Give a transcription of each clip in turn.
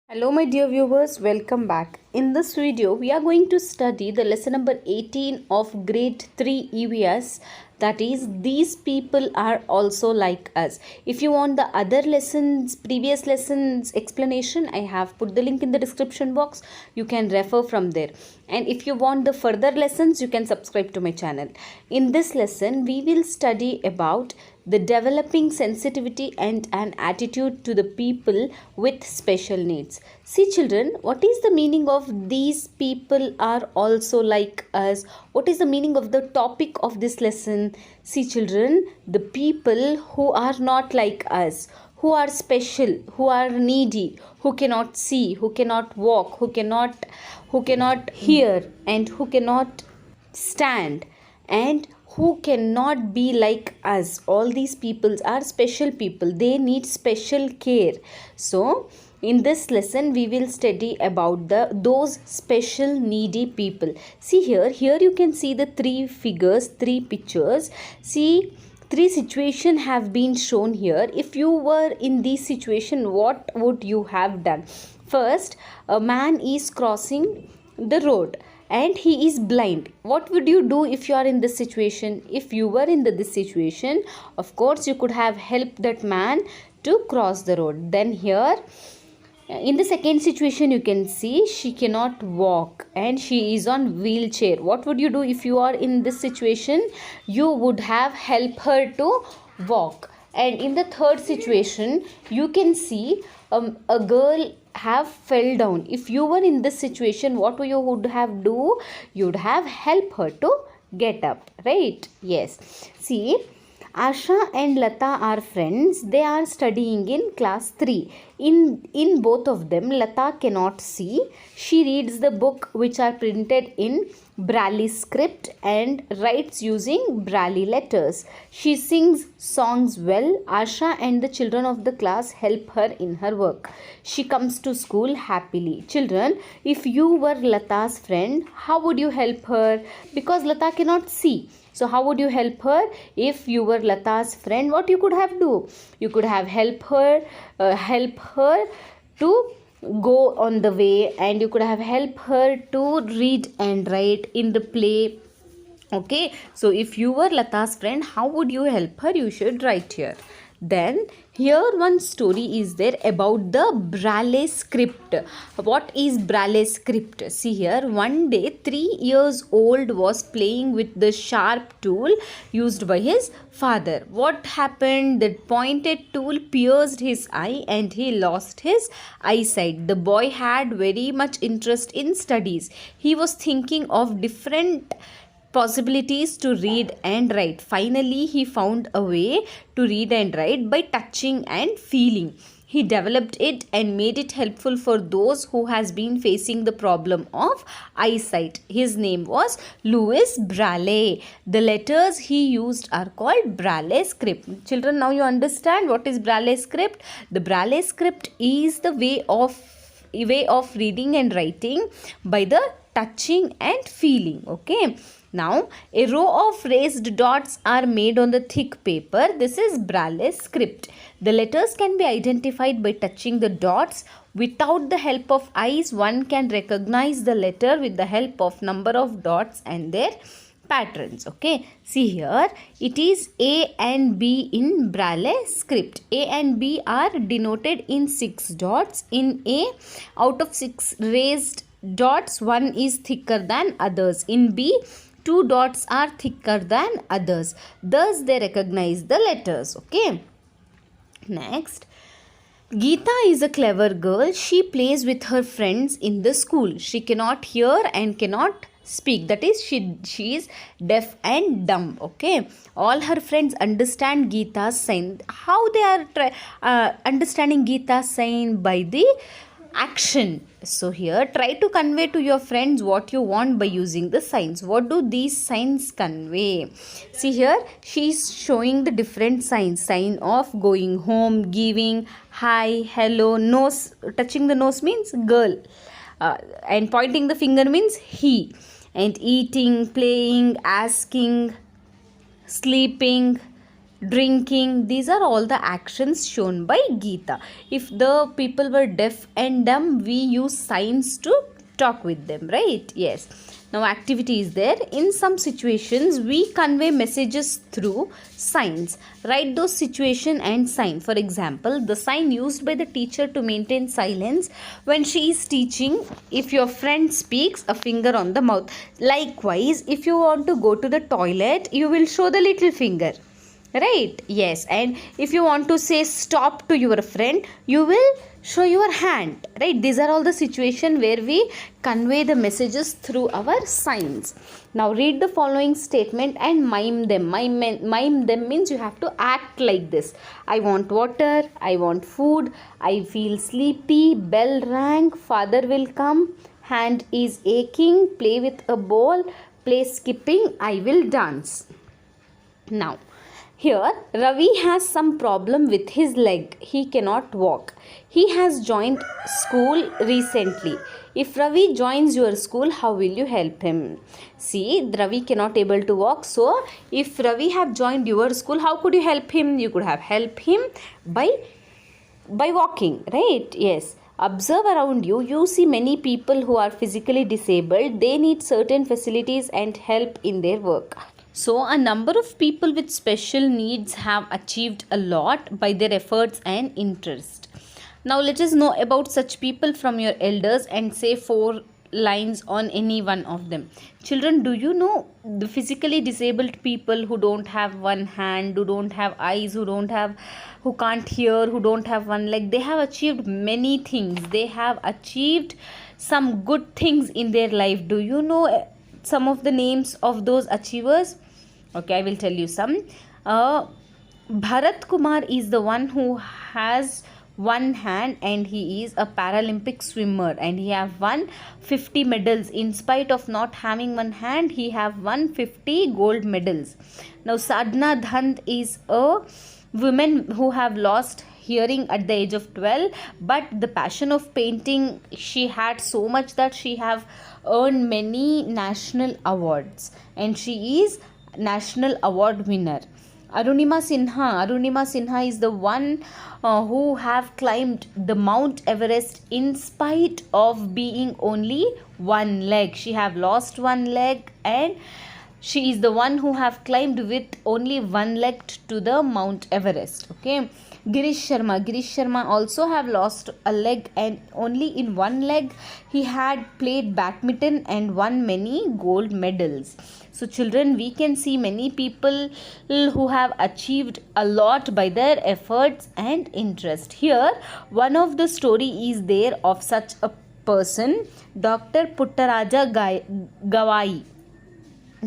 Hello my dear viewers, welcome back. In this video, we are going to study the lesson number 18 of grade 3 EVS, that is, these people are also like us. If you want the other lessons, previous lessons explanation, I have put the link in the description box. You can refer from there. And if you want the further lessons, you can subscribe to my channel. In this lesson, we will study about the developing sensitivity and an attitude to the people with special needs. See children, what is the meaning of these people are also like us? What is the meaning of the topic of this lesson? See children, the people who are not like us, who are special, who are needy, who cannot see, who cannot walk, who cannot hear, and who cannot stand, and who cannot be like us. All these peoples are special people. They need special care. So in this lesson we will study about those special needy people. See here you can see the three figures, three pictures. See, three situations have been shown here. If you were in this situation, what would you have done? First, a man is crossing the road and he is blind. What would you do if you are in this situation? If you were in this situation, of course you could have helped that man to cross the road. Then here in the second situation, you can see she cannot walk and she is on wheelchair. What would you do if you are in this situation? You would have helped her to walk. And in the third situation, you can see a girl have fell down. If you were in this situation, what you would have do? You'd have helped her to get up, right? Yes. See, Asha and Lata are friends. They are studying in class 3. In both of them, Lata cannot see. She reads the book which are printed in Braille script and writes using Braille letters. She sings songs well. Asha and the children of the class help her in her work. She comes to school happily. Children, if you were Lata's friend, how would you help her? Because Lata cannot see. So how would you help her? If you were Lata's friend, what you could have do? You could have help her to go on the way, and you could have helped her to read and write in the play. Okay, so if you were Lata's friend, how would you help her? You should write here. Then here one story is there about the Braille script. What is Braille script? See here, one day 3 years old was playing with the sharp tool used by his father. What happened? The pointed tool pierced his eye and he lost his eyesight. The boy had very much interest in studies. He was thinking of different possibilities to read and write. Finally, he found a way to read and write by touching and feeling. He developed it and made it helpful for those who has been facing the problem of eyesight. His name was Louis Braille. The letters he used are called Braille script. Children, now you understand what is Braille script? The Braille script is the way of reading and writing by the touching and feeling. Okay. Now, a row of raised dots are made on the thick paper. This is Braille script. The letters can be identified by touching the dots. Without the help of eyes, one can recognize the letter with the help of number of dots and their patterns. Okay, see here, it is A and B in Braille script. A and B are denoted in 6 dots. In A, out of 6 raised dots, one is thicker than others. In B, 2 dots are thicker than others. Thus, they recognize the letters. Okay. Next, Geeta is a clever girl. She plays with her friends in the school. She cannot hear and cannot speak. That is, she is deaf and dumb. Okay. All her friends understand Geeta's sign. How they are understanding Geeta's sign? By the action. So here, try to convey to your friends what you want by using the signs. What do these signs convey? See here, she is showing the different signs. Sign of going home, giving, hi, hello, nose. Touching the nose means girl. And pointing the finger means he. And eating, playing, asking, sleeping, drinking. These are all the actions shown by Geeta. If the people were deaf and dumb, we use signs to talk with them, right? Yes. Now activity is there. In some situations we convey messages through signs. Write those situation and sign. For example, the sign used by the teacher to maintain silence when she is teaching. If your friend speaks, a finger on the mouth. Likewise, if you want to go to the toilet, you will show the little finger, right? Yes. And if you want to say stop to your friend, you will show your hand, right? These are all the situation where we convey the messages through our signs. Now read the following statement and mime them. Mime them means you have to act like this. I want water, I want food, I feel sleepy, bell rang, father will come, hand is aching, play with a ball, play skipping, I will dance. Now here, Ravi has some problem with his leg. He cannot walk. He has joined school recently. If Ravi joins your school, how will you help him? See, Ravi cannot able to walk. So, if Ravi have joined your school, how could you help him? You could have helped him by walking, right? Yes. Observe around you. You see many people who are physically disabled. They need certain facilities and help in their work. So, a number of people with special needs have achieved a lot by their efforts and interest. Now, let us know about such people from your elders and say 4 lines on any one of them. Children, do you know the physically disabled people who don't have one hand, who don't have eyes, who can't hear, who don't have one leg? They have achieved many things. They have achieved some good things in their life. Do you know some of the names of those achievers? Okay, I will tell you some. Bharat Kumar is the one who has one hand and he is a Paralympic swimmer and he have won 50 medals. In spite of not having one hand, he have won 50 gold medals. Now Sadhna Dhand is a woman who have lost hearing at the age of 12, but the passion of painting she had so much that she have earned many national awards and she is national award winner. Arunima Sinha is the one who have climbed the Mount Everest in spite of being only one leg. She have lost one leg and she is the one who have climbed with only one leg to the Mount Everest. Okay. Girish Sharma also have lost a leg and only in one leg he had played badminton and won many gold medals. So children, we can see many people who have achieved a lot by their efforts and interest. Here, one of the story is there of such a person, Dr. Puttaraja Gawai.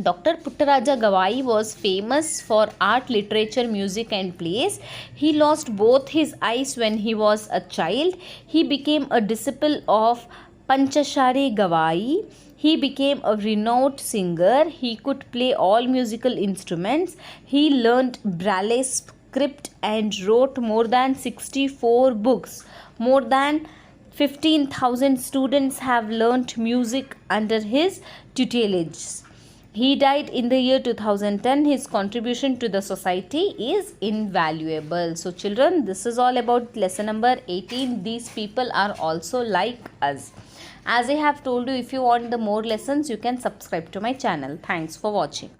Dr. Puttaraja Gawai was famous for art, literature, music and plays. He lost both his eyes when he was a child. He became a disciple of Panchashari Gawai. He became a renowned singer. He could play all musical instruments. He learnt Braille script and wrote more than 64 books. More than 15,000 students have learnt music under his tutelage. He died in the year 2010. His contribution to the society is invaluable. So children, this is all about lesson number 18. These people are also like us. As I have told you, if you want the more lessons, you can subscribe to my channel. Thanks for watching.